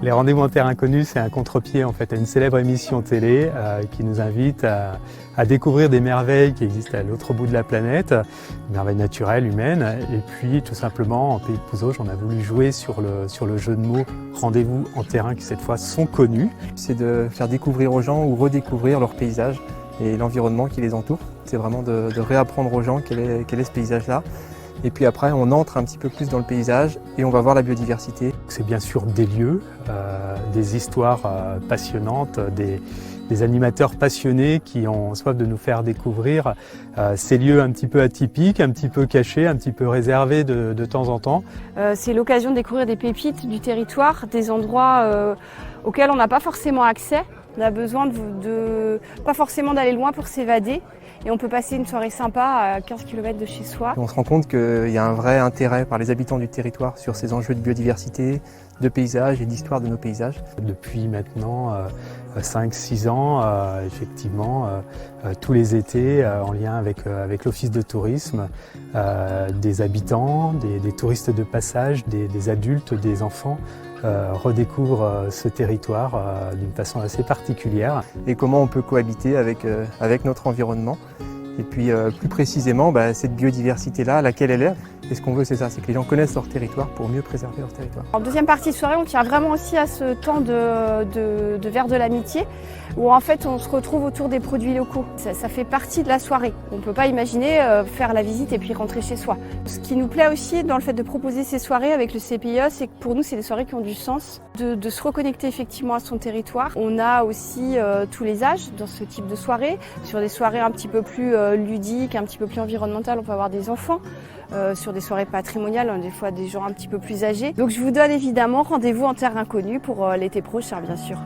Les rendez-vous en terre inconnue, c'est un contre-pied en fait à une célèbre émission télé qui nous invite à découvrir des merveilles qui existent à l'autre bout de la planète, des merveilles naturelles, humaines, et puis tout simplement en Pays de Pouzauges, on a voulu jouer sur le jeu de mots rendez-vous en terrain qui cette fois sont connus. C'est de faire découvrir aux gens ou redécouvrir leur paysage et l'environnement qui les entoure. C'est vraiment de réapprendre aux gens quel est ce paysage-là. Et puis après, on entre un petit peu plus dans le paysage et on va voir la biodiversité. C'est bien sûr des lieux, des histoires passionnantes, des animateurs passionnés qui ont soif de nous faire découvrir ces lieux un petit peu atypiques, un petit peu cachés, un petit peu réservés de temps en temps. C'est l'occasion de découvrir des pépites du territoire, des endroits auxquels on n'a pas forcément accès. On a besoin pas forcément d'aller loin pour s'évader. Et on peut passer une soirée sympa à 15 km de chez soi. On se rend compte qu'il y a un vrai intérêt par les habitants du territoire sur ces enjeux de biodiversité, de paysage et d'histoire de nos paysages. Depuis maintenant 5-6 ans, effectivement, tous les étés, en lien avec l'Office de tourisme, des habitants, des touristes de passage, des adultes, des enfants, redécouvrent ce territoire d'une façon assez particulière. Et comment on peut cohabiter avec notre environnement. Et puis plus précisément, cette biodiversité-là, laquelle elle est. Et ce qu'on veut, c'est ça, c'est que les gens connaissent leur territoire pour mieux préserver leur territoire. En deuxième partie de soirée, on tient vraiment aussi à ce temps de verre de l'amitié, où en fait on se retrouve autour des produits locaux. Ça fait partie de la soirée. On ne peut pas imaginer faire la visite et puis rentrer chez soi. Ce qui nous plaît aussi dans le fait de proposer ces soirées avec le CPIE, c'est que pour nous, c'est des soirées qui ont du sens, de se reconnecter effectivement à son territoire. On a aussi tous les âges dans ce type de soirée. Sur des soirées un petit peu plus ludiques, un petit peu plus environnementales, on peut avoir des enfants. Sur des soirées patrimoniales, des fois des gens un petit peu plus âgés. Donc je vous donne évidemment rendez-vous en terre inconnue pour l'été prochain, bien sûr.